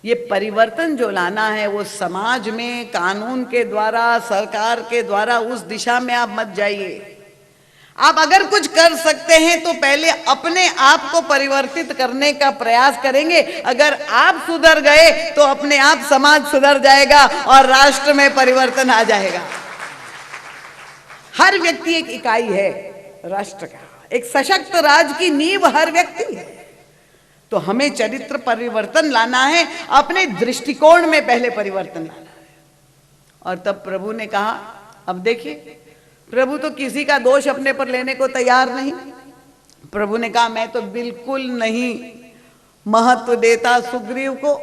ये परिवर्तन जो लाना है वो समाज में कानून के द्वारा, सरकार के द्वारा, उस दिशा में आप मत जाइए। आप अगर कुछ कर सकते हैं तो पहले अपने आप को परिवर्तित करने का प्रयास करेंगे। अगर आप सुधर गए तो अपने आप समाज सुधर जाएगा और राष्ट्र में परिवर्तन आ जाएगा। हर व्यक्ति एक इकाई है राष्ट्र का, एक सशक्त राज्य की नींव हर व्यक्ति है। तो हमें चरित्र परिवर्तन लाना है, अपने दृष्टिकोण में पहले परिवर्तन लाना है। और तब प्रभु ने कहा, अब देखिए, प्रभु तो किसी का दोष अपने पर लेने को तैयार नहीं। प्रभु ने कहा, मैं तो बिल्कुल नहीं महत्व देता सुग्रीव को,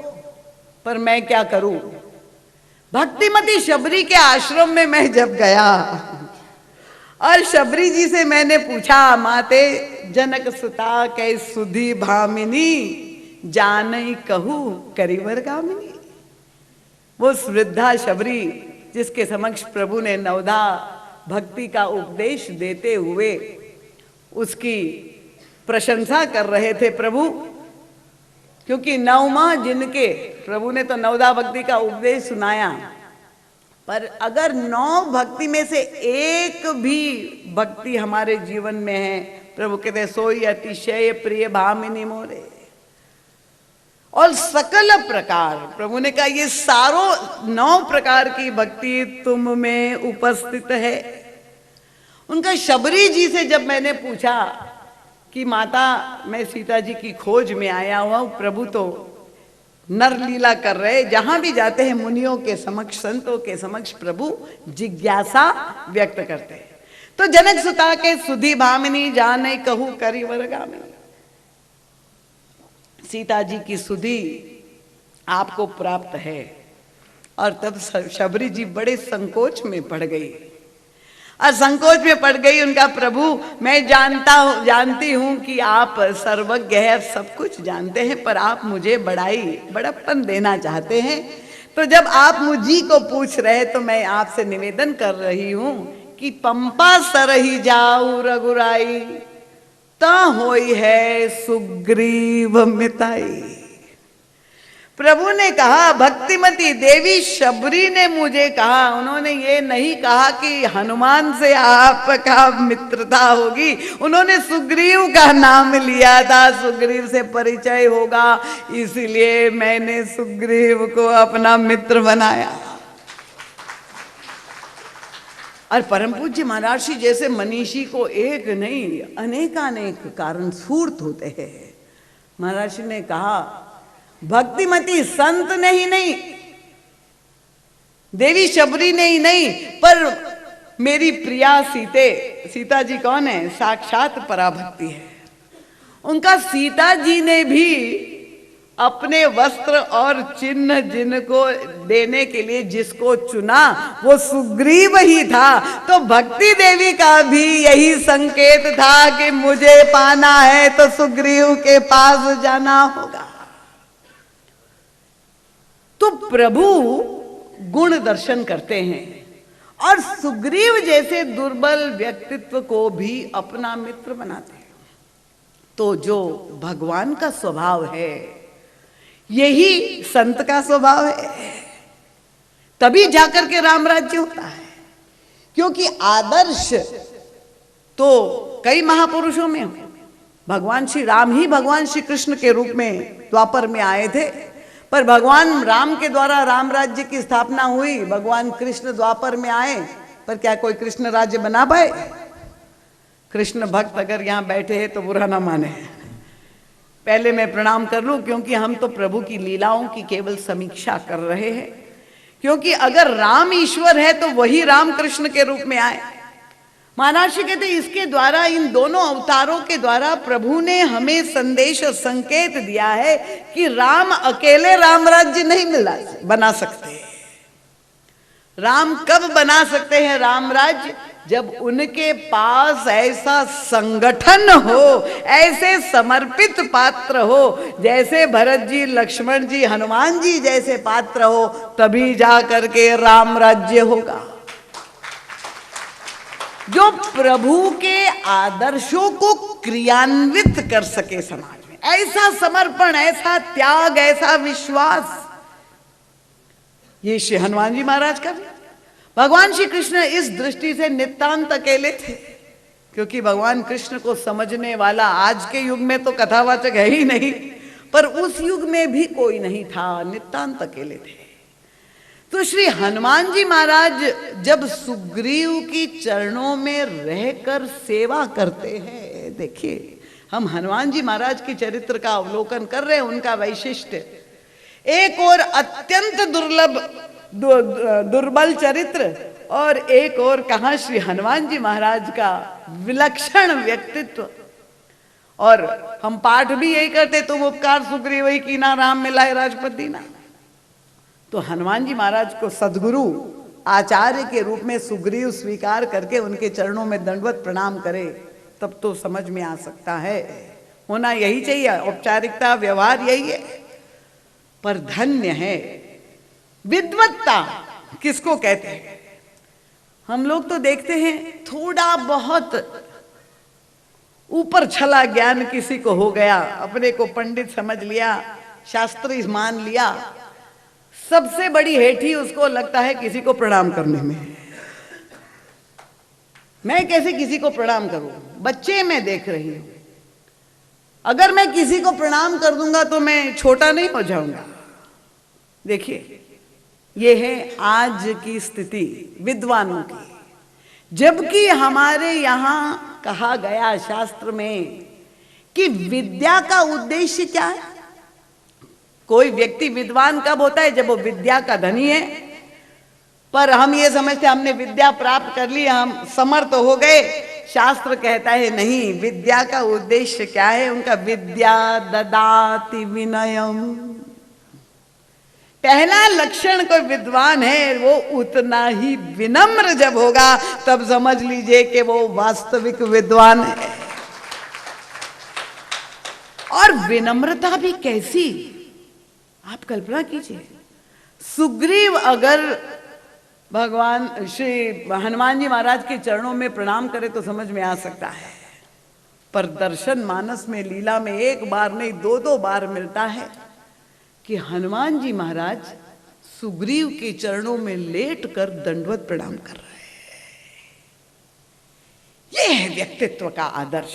पर मैं क्या करूं। भक्तिमती शबरी के आश्रम में मैं जब गया और शबरी जी से मैंने पूछा, माते जनक सुता कै सुधी भामिनी, जानई कहू करिवर गामिनी। वो वृद्धा शबरी जिसके समक्ष प्रभु ने नवधा भक्ति का उपदेश देते हुए उसकी प्रशंसा कर रहे थे प्रभु, क्योंकि 9 माह जिनके, प्रभु ने तो नवधा भक्ति का उपदेश सुनाया, पर अगर 9 भक्ति में से एक भी भक्ति हमारे जीवन में है, प्रभु कहते हैं सोई अतिशय प्रिय भामिनी मोरे। और सकल प्रकार, प्रभु ने कहा ये सारों 9 प्रकार की भक्ति तुम में उपस्थित है। उनका शबरी जी से जब मैंने पूछा कि माता, मैं सीता जी की खोज में आया हुआ हूं, प्रभु तो नर लीला कर रहे, जहां भी जाते हैं मुनियों के समक्ष, संतों के समक्ष प्रभु जिज्ञासा व्यक्त करते हैं। तो जनक सुता के सुधी भामिनी, जाने कहू करिवर गामिनी। सीता जी की सुधी आपको प्राप्त है। और तब शबरी जी बड़े संकोच में पड़ गई, और संकोच में पड़ गई। उनका, प्रभु मैं जानती हूं कि आप सर्वज्ञ हैं, सब कुछ जानते हैं, पर आप मुझे बड़प्पन देना चाहते हैं। तो जब आप मुझी को पूछ रहे तो मैं आपसे निवेदन कर रही हूं कि पंपा सरही जाऊ रघुराई, ता होई है सुग्रीव मिताई। प्रभु ने कहा, भक्तिमती देवी शबरी ने मुझे कहा, उन्होंने ये नहीं कहा कि हनुमान से आपका मित्रता होगी, उन्होंने सुग्रीव का नाम लिया था, सुग्रीव से परिचय होगा, इसलिए मैंने सुग्रीव को अपना मित्र बनाया। और परम पूज्य महर्षि जैसे मनीषी को एक नहीं अनेकानेक कारण स्फूर्त होते हैं। महर्षि ने कहा, भक्तिमती संत ने ही नहीं, देवी शबरी ने ही नहीं, पर मेरी प्रिया सीता जी कौन है, साक्षात पराभक्ति है। उनका सीता जी ने भी अपने वस्त्र और चिन्ह जिनको देने के लिए जिसको चुना वो सुग्रीव ही था। तो भक्ति देवी का भी यही संकेत था कि मुझे पाना है तो सुग्रीव के पास जाना होगा। तो प्रभु गुण दर्शन करते हैं और सुग्रीव जैसे दुर्बल व्यक्तित्व को भी अपना मित्र बनाते हैं। तो जो भगवान का स्वभाव है यही संत का स्वभाव है, तभी जाकर के राम राज्य होता है। क्योंकि आदर्श तो कई महापुरुषों में, भगवान श्री राम ही भगवान श्री कृष्ण के रूप में द्वापर में आए थे, पर भगवान राम के द्वारा राम राज्य की स्थापना हुई। भगवान कृष्ण द्वापर में आए, पर क्या कोई कृष्ण राज्य बना पाए? कृष्ण भक्त अगर यहाँ बैठे हैं तो बुरा ना माने। पहले मैं प्रणाम कर लूं, क्योंकि हम तो प्रभु की लीलाओं की केवल समीक्षा कर रहे हैं। क्योंकि अगर राम ईश्वर है तो वही राम कृष्ण के रूप में आए। महर्षि कहते इसके द्वारा, इन दोनों अवतारों के द्वारा प्रभु ने हमें संदेश और संकेत दिया है कि राम अकेले राम राज्य नहीं बना सकते। राम कब बना सकते हैं राम राज्य? जब उनके पास ऐसा संगठन हो, ऐसे समर्पित पात्र हो, जैसे भरत जी, लक्ष्मण जी, हनुमान जी जैसे पात्र हो, तभी जा करके राम राज्य होगा। जो प्रभु के आदर्शों को क्रियान्वित कर सके समाज में, ऐसा समर्पण, ऐसा त्याग, ऐसा विश्वास, ये श्री हनुमान जी महाराज का भी। भगवान श्री कृष्ण इस दृष्टि से नितांत अकेले थे, क्योंकि भगवान कृष्ण को समझने वाला आज के युग में तो कथावाचक है ही नहीं, पर उस युग में भी कोई नहीं था, नितांत अकेले थे। तो श्री हनुमान जी महाराज जब सुग्रीव की चरणों में रहकर सेवा करते हैं, देखिए हम हनुमान जी महाराज के चरित्र का अवलोकन कर रहे हैं, उनका वैशिष्ट्य। एक और अत्यंत दुर्बल चरित्र, और एक और कहां श्री हनुमान जी महाराज का विलक्षण व्यक्तित्व। और हम पाठ भी यही करते, तुम उपकार सुग्रीव ही कीना राम मिलाए राजपत दीना। तो हनुमान जी महाराज को सदगुरु आचार्य के रूप में सुग्रीव स्वीकार करके उनके चरणों में दंडवत प्रणाम करे, तब तो समझ में आ सकता है। होना यही चाहिए, औपचारिकता व्यवहार यही है। पर धन्य है विद्वत्ता किसको कहते हैं? हम लोग तो देखते हैं थोड़ा बहुत ऊपर छला ज्ञान किसी को हो गया, अपने को पंडित समझ लिया, शास्त्री मान लिया, सबसे बड़ी हेठी उसको लगता है किसी को प्रणाम करने में। मैं कैसे किसी को प्रणाम करूं? बच्चे मैं देख रही हूं, अगर मैं किसी को प्रणाम कर दूंगा तो मैं छोटा नहीं हो जाऊंगा। देखिए ये है आज की स्थिति विद्वानों की, जबकि हमारे यहां कहा गया शास्त्र में कि विद्या का उद्देश्य क्या है। कोई व्यक्ति विद्वान कब होता है? जब वो विद्या का धनी है। पर हम ये समझते हमने विद्या प्राप्त कर ली, हम समर्थ हो गए। शास्त्र कहता है नहीं, विद्या का उद्देश्य क्या है उनका? विद्या ददाति विनयम। पहला लक्षण कोई विद्वान है वो उतना ही विनम्र जब होगा, तब समझ लीजिए कि वो वास्तविक विद्वान है। और विनम्रता भी कैसी, आप कल्पना कीजिए। सुग्रीव अगर भगवान श्री हनुमान जी महाराज के चरणों में प्रणाम करे तो समझ में आ सकता है, पर दर्शन मानस में लीला में एक बार नहीं दो दो बार मिलता है कि हनुमान जी महाराज सुग्रीव के चरणों में लेट कर दंडवत प्रणाम कर रहे हैं। यह है व्यक्तित्व का आदर्श।